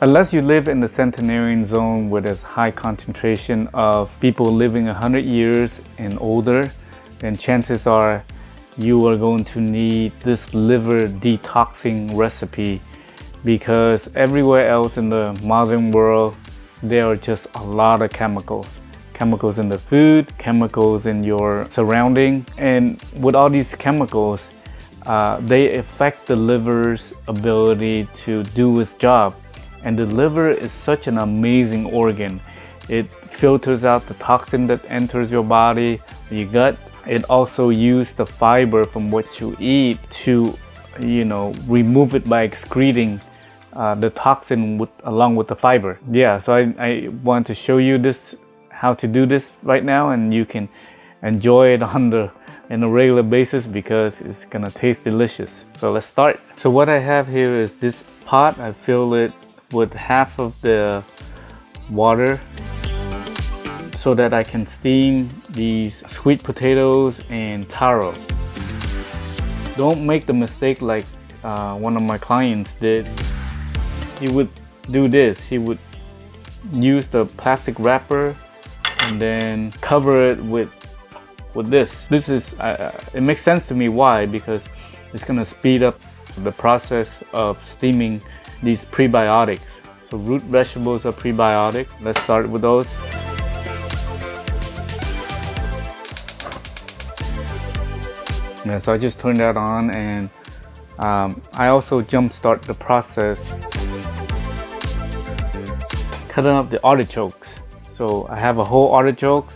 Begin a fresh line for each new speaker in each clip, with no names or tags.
Unless you live in the centenarian zone where there's high concentration of people living 100 years and older, then chances are you are going to need this liver detoxing recipe, because everywhere else in the modern world there are just a lot of chemicals in the food, chemicals in your surrounding, and with all these chemicals they affect the liver's ability to do its job. And the liver is such an amazing organ. It filters out the toxin that enters your body, your gut. It also uses the fiber from what you eat to, remove it by excreting the toxin along with the fiber. Yeah, so I want to show you this, how to do this right now, and you can enjoy it on a regular basis because it's gonna taste delicious. So let's start. So what I have here is this pot. I fill it with half of the water so that I can steam these sweet potatoes and taro. Don't make the mistake like one of my clients did. He would do this. He would use the plastic wrapper and then cover it with this. This is it makes sense to me. Why? Because it's gonna speed up the process of steaming these prebiotics. So root vegetables are prebiotics. Let's start with those. Yeah, so I just turned that on, and I also jumpstart the process cutting up the artichokes. So I have a whole artichoke.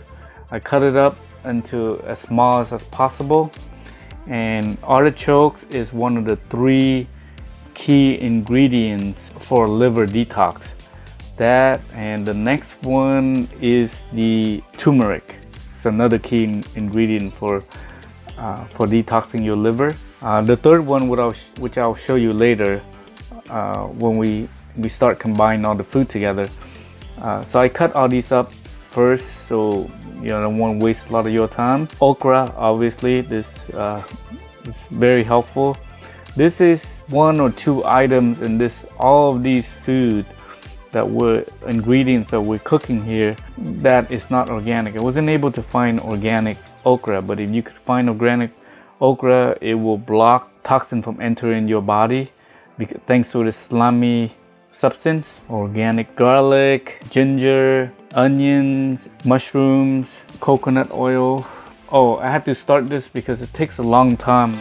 I cut it up into as small as possible, and artichokes is one of the 3 key ingredients for liver detox. That, and the next one is the turmeric. It's another key ingredient for detoxing your liver. The third one, which I'll show you later when we start combining all the food together. So I cut all these up first, so you don't want to waste a lot of your time. Okra, obviously, this is very helpful. This is 1 or 2 items in all of these food ingredients that we're cooking here that is not organic. I wasn't able to find organic okra, but if you could find organic okra, it will block toxin from entering your body thanks to the slimy substance. Organic garlic, ginger, onions, mushrooms, coconut oil. Oh, I have to start this because it takes a long time.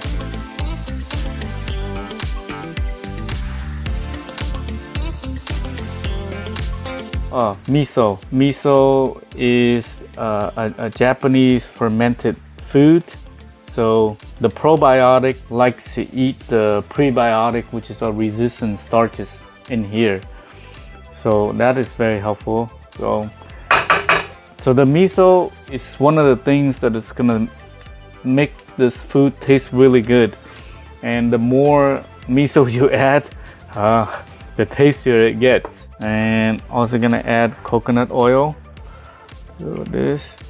Miso. Miso is a Japanese fermented food. So the probiotic likes to eat the prebiotic, which is a resistant starches in here. So that is very helpful. So the miso is one of the things that is gonna make this food taste really good. And the more miso you add, the tastier it gets. And also gonna add coconut oil. So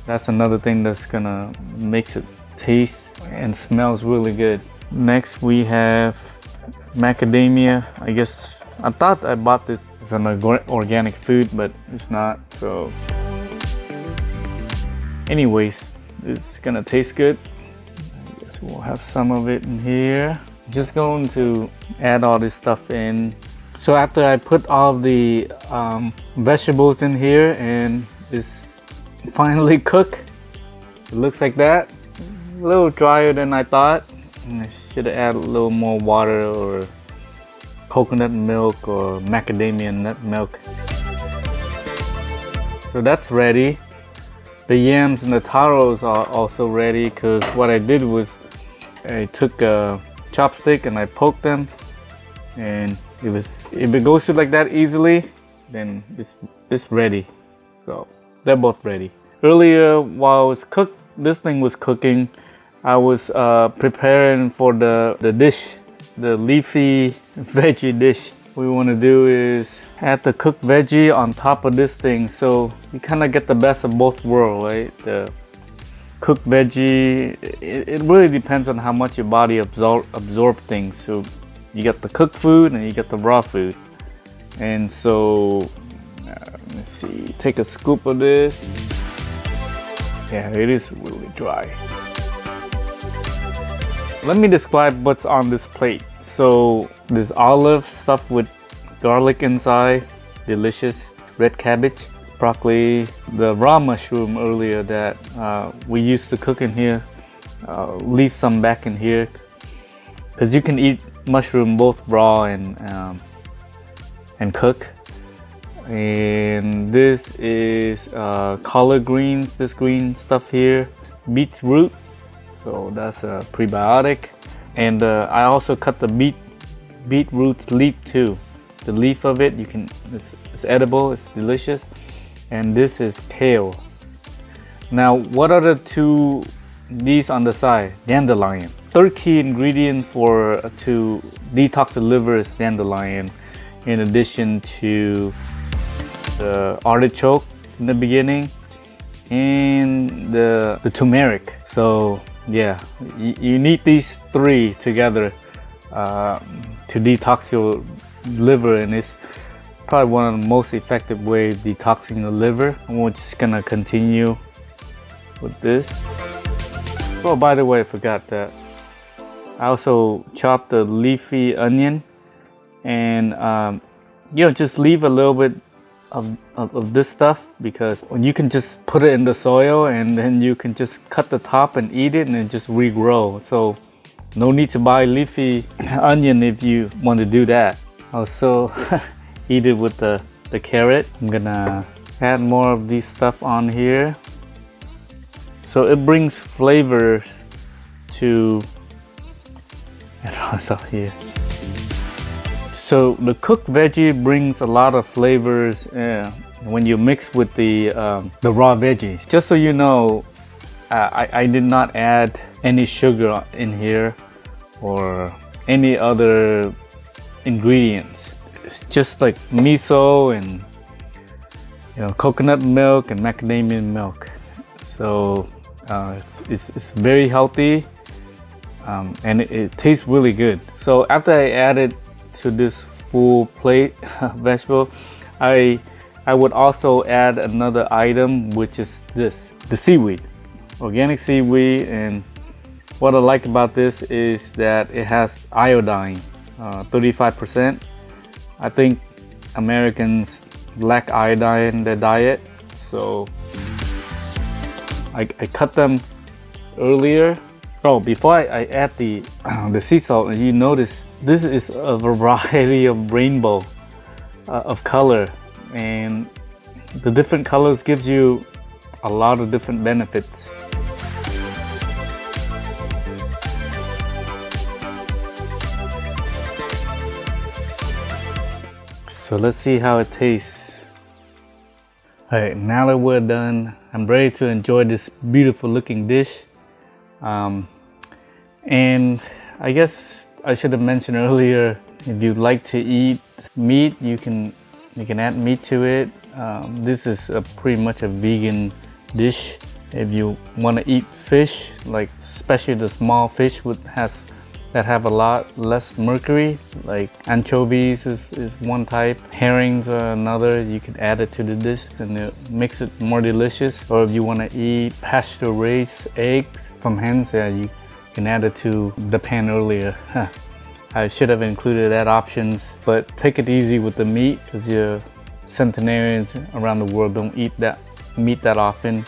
that's another thing that's gonna make it taste and smells really good. Next we have macadamia. I guess I thought I bought this as an organic food, but it's not. So anyways, it's gonna taste good. I guess we'll have some of it in here. Just going to add all this stuff in. So after I put all the vegetables in here and it's finally cooked, it looks like that. A little drier than I thought. I should have added a little more water or coconut milk or macadamia nut milk. So that's ready. The yams and the taros are also ready, because what I did was I took a chopstick and I poked them, and if it goes through like that easily, then it's ready. So they're both ready. Earlier, while this thing was cooking, I was preparing for the dish, the leafy veggie dish. What we want to do is add the cooked veggie on top of this thing, so you kind of get the best of both worlds, right? The cooked veggie, it really depends on how much your body absorb things. So you got the cooked food and you got the raw food. And so let's see, take a scoop of this. Yeah, it is really dry. Let me describe what's on this plate. So this olive stuff with garlic inside, delicious. Red cabbage, broccoli, the raw mushroom earlier that we used to cook in here. Leave some back in here because you can eat mushroom both raw and cook. And this is collard greens, this green stuff here, beetroot, so that's a prebiotic. And I also cut the beetroot leaf too. The leaf of it, it's edible, it's delicious. And this is kale. Now, what are the two, these on the side? Dandelion. Third key ingredient to detox the liver is dandelion, in addition to the artichoke in the beginning and the turmeric. So yeah, you need these three together to detox your liver, and it's probably one of the most effective ways of detoxing the liver. And we're just gonna continue with this. Oh, by the way, I forgot that I also chopped the leafy onion, and just leave a little bit of this stuff, because you can just put it in the soil and then you can just cut the top and eat it and it just regrow. So no need to buy leafy onion if you want to do that. Also eat it with the carrot. I'm gonna add more of these stuff on here, so it brings flavors to here. So the cooked veggie brings a lot of flavors when you mix with the raw veggies. Just so you know, I did not add any sugar in here or any other ingredients. It's just like miso and coconut milk and macadamia milk. So it's very healthy, and it tastes really good. So after I added to this full plate vegetable, I would also add another item, which is the seaweed, organic seaweed. And what I like about this is that it has iodine, 35%. I think Americans lack iodine in their diet, so I cut them earlier. Oh, before I add the sea salt, you notice this is a variety of rainbow of color, and the different colors gives you a lot of different benefits. So let's see how it tastes. Alright, now that we're done, I'm ready to enjoy this beautiful looking dish. And I guess I should have mentioned earlier, if you like to eat meat, you can add meat to it. This is pretty much a vegan dish. If you want to eat fish, like especially the small fish that have a lot less mercury, like anchovies is one type, herrings are another, you can add it to the dish and it makes it more delicious. Or if you want to eat pasture-raised eggs from hens, yeah, you can add it to the pan earlier. I should have included that options, but take it easy with the meat, because your centenarians around the world don't eat that meat that often.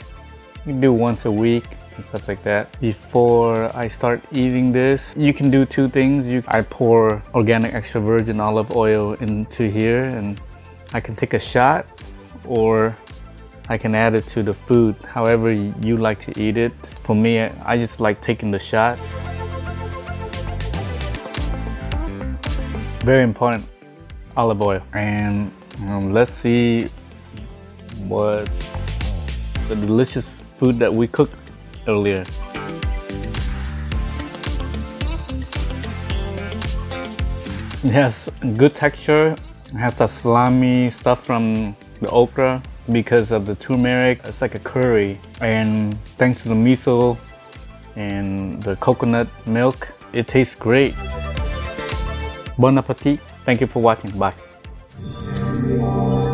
You can do once a week and stuff like that. Before I start eating this, you can do two things. I pour organic extra virgin olive oil into here, and I can take a shot, or I can add it to the food, however you like to eat it. For me, I just like taking the shot. Very important, olive oil. And let's see what the delicious food that we cooked earlier. It has good texture. It has the salami stuff from the okra because of the turmeric. It's like a curry, and thanks to the miso and the coconut milk, it tastes great. Bon appetit. Thank you for watching. Bye.
you.